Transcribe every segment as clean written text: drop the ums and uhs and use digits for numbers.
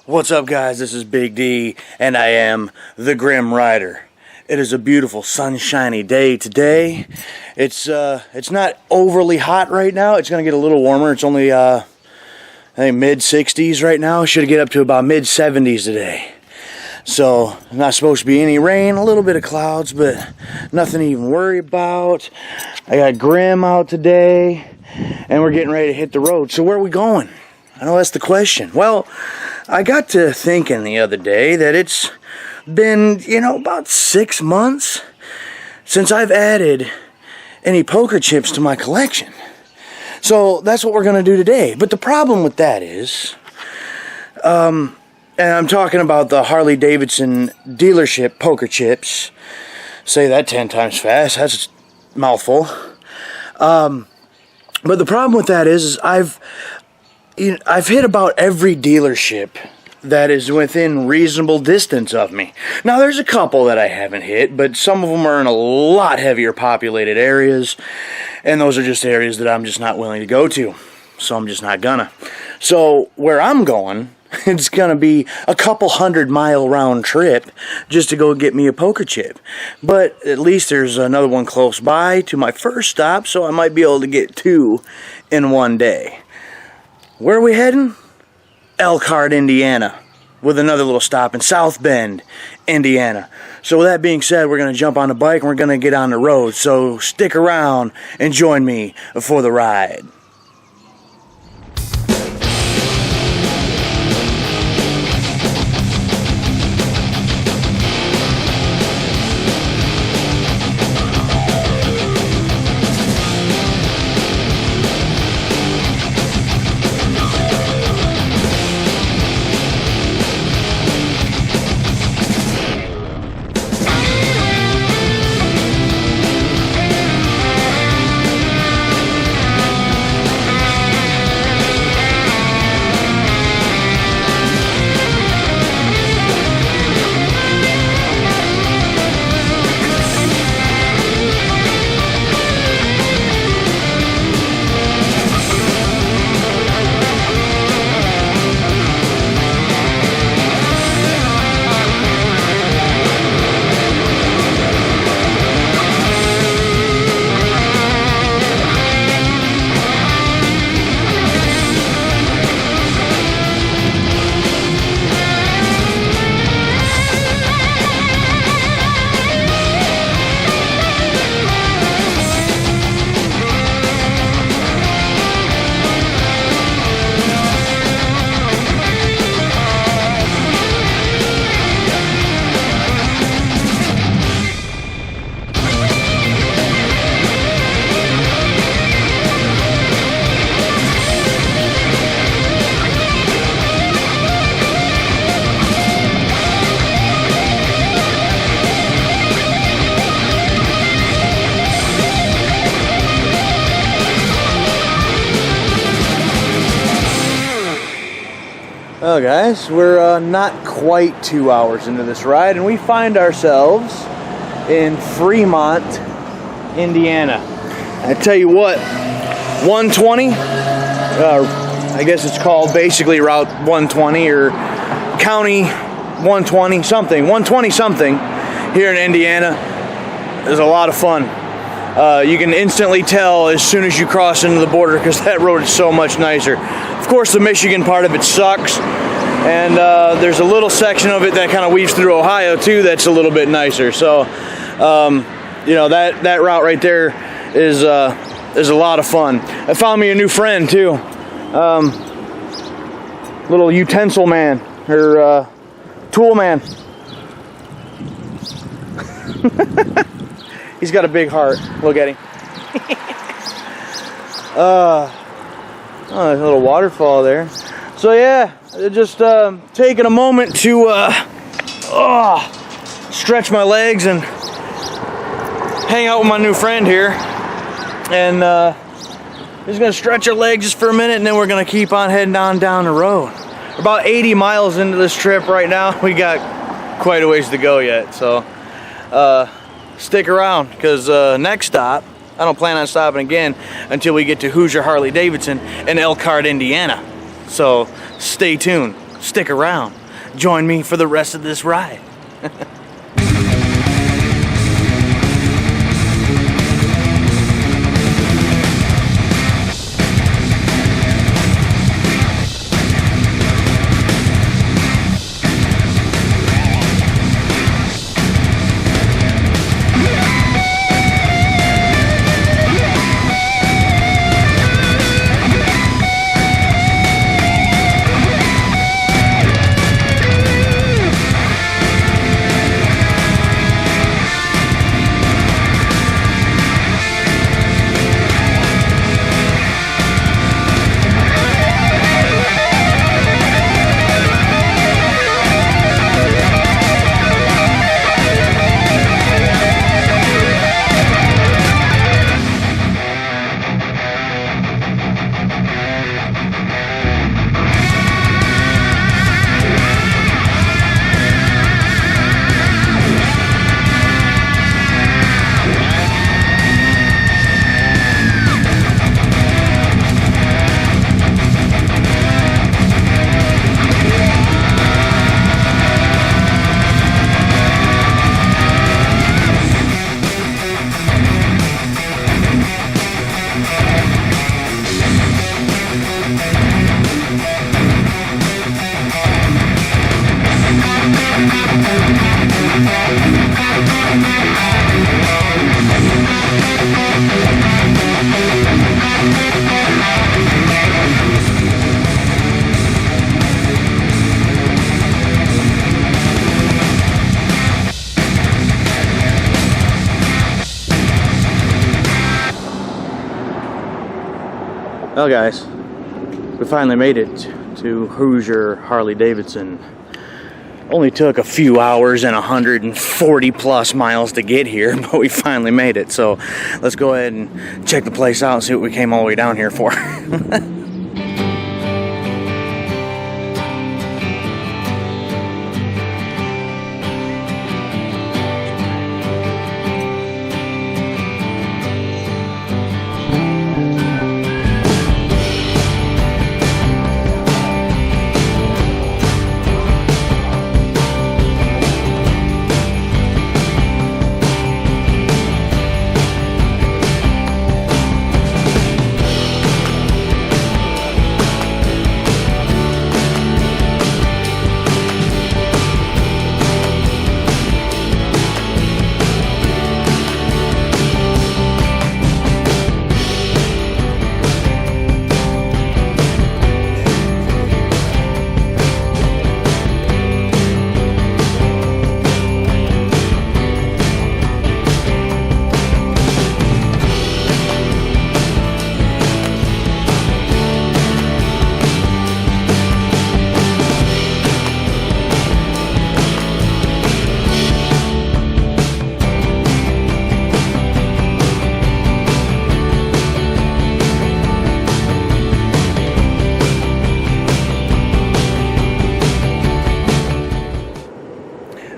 What's up, guys? This is Big D, and I am the Grim Rider. It is a beautiful, sunshiny day today. It's not overly hot right now. It's gonna get a little warmer. It's only I think mid-60s right now. It should get up to about mid-70s today. So not supposed to be any rain. A little bit of clouds, but nothing to even worry about. I got Grim out today, and we're getting ready to hit the road. So where are we going? I know that's the question. Well, I got to thinking the other day that it's been, about 6 months since I've added any poker chips to my collection. So that's what we're going to do today. But the problem with that is, and I'm talking about the Harley Davidson dealership poker chips. Say that 10 times fast. That's a mouthful. But the problem with that is I've hit about every dealership that is within reasonable distance of me. Now, there's a couple that I haven't hit, but some of them are in a lot heavier populated areas, and those are just areas that I'm just not willing to go to, so I'm just not gonna. So, where I'm going, it's gonna be a couple 100-mile round trip just to go get me a poker chip. But at least there's another one close by to my first stop, so I might be able to get 2 in one day. Where are we heading? Elkhart, Indiana, with another little stop in South Bend, Indiana. So with that being said, we're going to jump on the bike and we're going to get on the road. So stick around and join me for the ride. Well, guys, we're not quite 2 hours into this ride, and we find ourselves in Fremont, Indiana. I tell you what, 120, I guess it's called basically Route 120 or County 120 something here in Indiana is a lot of fun. You can instantly tell as soon as you cross into the border because that road is so much nicer. Of course, the Michigan part of it sucks, and there's a little section of it that kind of weaves through Ohio too that's a little bit nicer. So, that route right there is a lot of fun. I found me a new friend too, little utensil man or tool man. He's got a big heart. Look at him. Oh, there's a little waterfall there. So yeah, just taking a moment to stretch my legs and hang out with my new friend here. And just gonna stretch our legs just for a minute, and then we're gonna keep on heading on down the road. We're about 80 miles into this trip right now. We got quite a ways to go yet, so stick around, because next stop, I don't plan on stopping again until we get to Hoosier Harley Davidson in Elkhart, Indiana. So stay tuned, stick around. join me for the rest of this ride. Well guys, we finally made it to Hoosier Harley Davidson. Only took a few hours and 140 plus miles to get here, but we finally made it. So let's go ahead and check the place out and see what we came all the way down here for.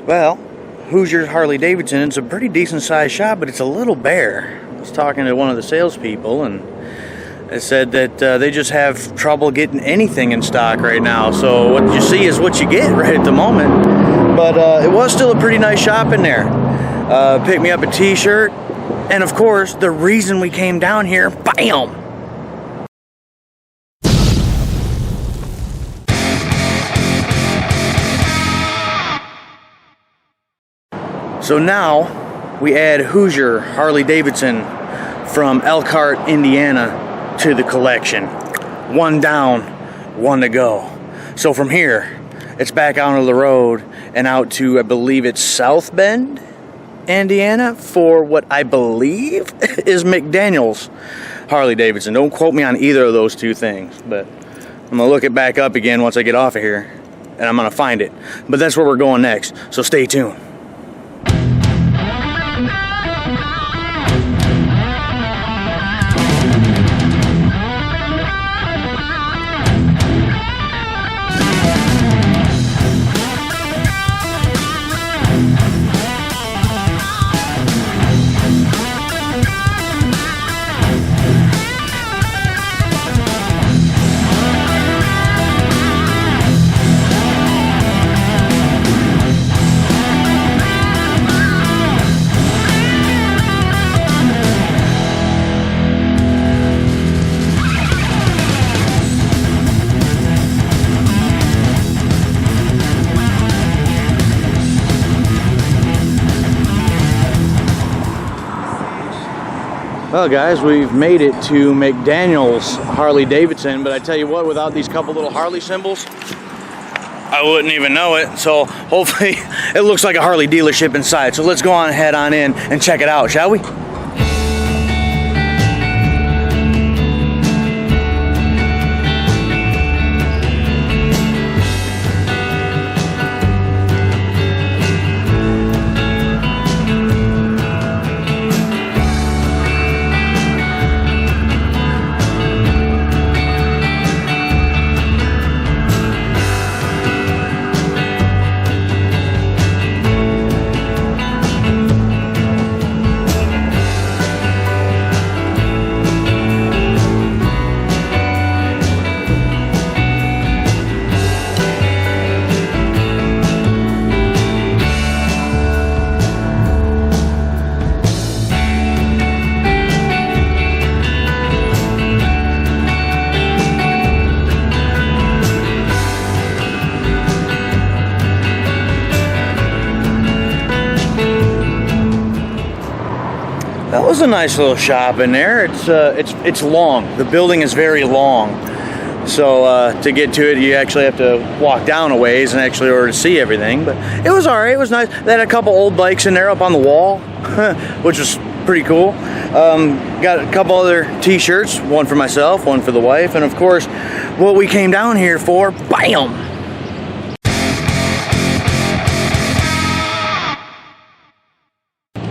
Well, Hoosier Harley Davidson, it's a pretty decent sized shop, but it's a little bare. I was talking to one of the salespeople and they said that they just have trouble getting anything in stock right now. So what you see is what you get right at the moment. But it was still a pretty nice shop in there. Picked me up a t-shirt. And of course, the reason we came down here, bam! So now we add Hoosier Harley Davidson from Elkhart, Indiana to the collection. One down, one to go. So from here, it's back out on the road and out to, I believe it's South Bend, Indiana, for what I believe is McDaniel's Harley Davidson. Don't quote me on either of those two things, but I'm gonna look it back up again once I get off of here and I'm gonna find it. But that's where we're going next, so stay tuned. Well guys, we've made it to McDaniel's Harley Davidson, but I tell you what, without these couple little Harley symbols, I wouldn't even know it. So hopefully it looks like a Harley dealership inside. So let's go on head on in and check it out, shall we? That was a nice little shop in there. It's long. The building is very long, so to get to it, you actually have to walk down a ways and actually order to see everything. But it was all right. It was nice. They had a couple old bikes in there up on the wall, which was pretty cool. Got a couple other T-shirts, one for myself, one for the wife, and of course, what we came down here for. Bam!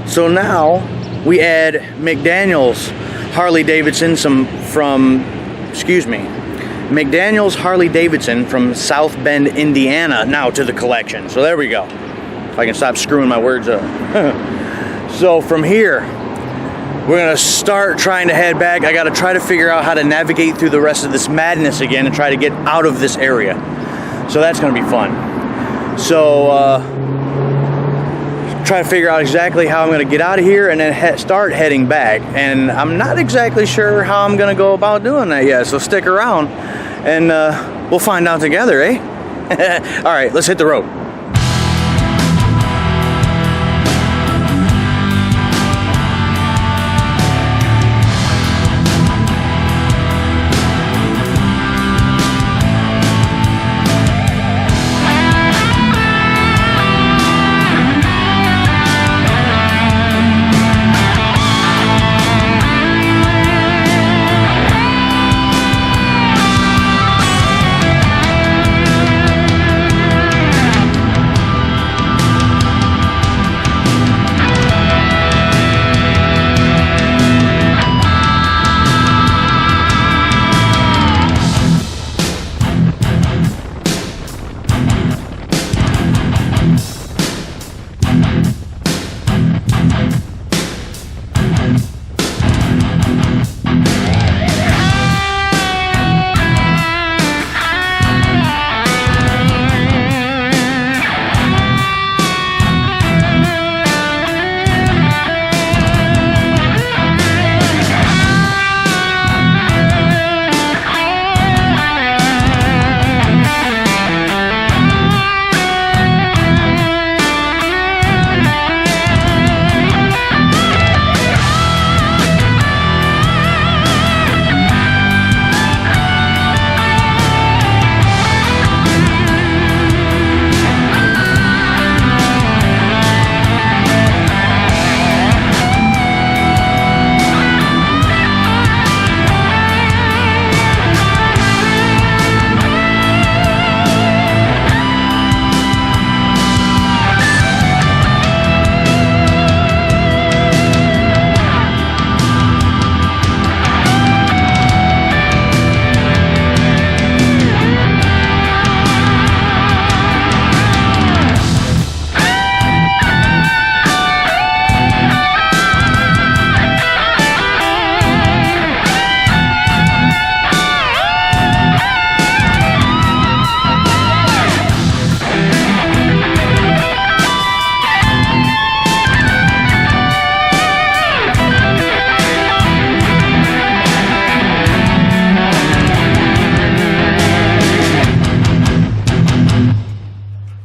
So now we add McDaniel's Harley Davidson McDaniel's Harley Davidson from South Bend, Indiana now to the collection. So there we go. If I can stop screwing my words up. So from here, we're gonna start trying to head back. I gotta try to figure out how to navigate through the rest of this madness again and try to get out of this area. So that's gonna be fun. So try to figure out exactly how I'm going to get out of here and then start heading back, and I'm not exactly sure how I'm going to go about doing that yet, so stick around and we'll find out together, eh? All right, let's hit the road.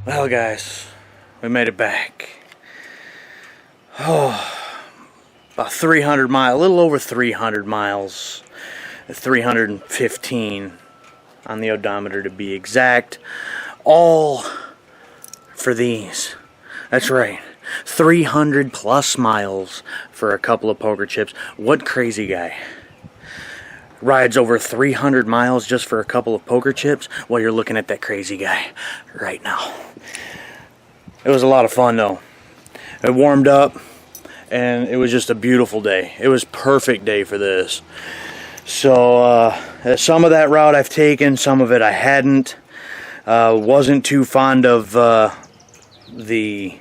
Well guys, we made it back. Oh, about 300 miles, a little over 300 miles, 315 on the odometer to be exact, all for these. That's right, 300 plus miles for a couple of poker chips. What crazy guy rides over 300 miles just for a couple of poker chips? Well, you're looking at that crazy guy right now. It was a lot of fun though. It warmed up and it was just a beautiful day. It was a perfect day for this. So some of that route I've taken, some of it I hadn't. Wasn't too fond of the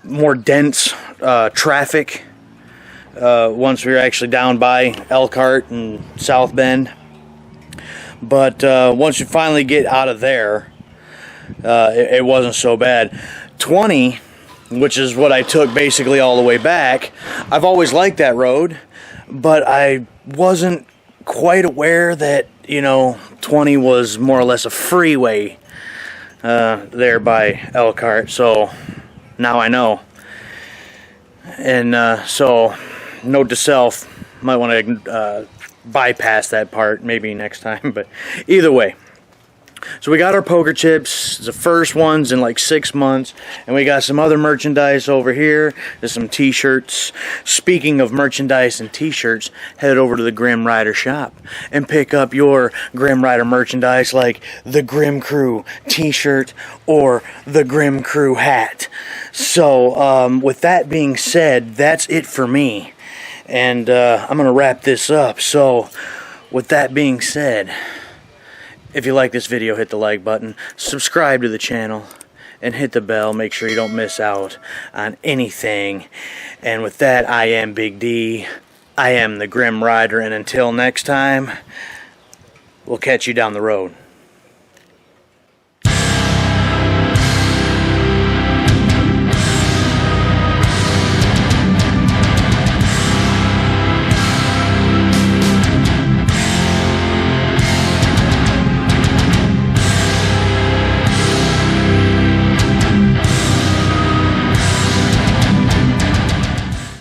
more dense traffic once we were actually down by Elkhart and South Bend. But once you finally get out of there, it wasn't so bad. 20, which is what I took basically all the way back, I've always liked that road, but I wasn't quite aware that, 20 was more or less a freeway there by Elkhart. So now I know. And so, note to self, might want to bypass that part maybe next time, but either way. So we got our poker chips, the first ones in like 6 months, and we got some other merchandise over here. There's some t-shirts. Speaking of merchandise and t-shirts, head over to the Grim Rider shop and pick up your Grim Rider merchandise like the Grim Crew t-shirt or the Grim Crew hat. So with that being said, that's it for me, and I'm going to wrap this up. So with that being said, if you like this video, hit the like button, subscribe to the channel, and hit the bell. Make sure you don't miss out on anything. And with that, I am Big D. I am the Grim Rider, and until next time, we'll catch you down the road.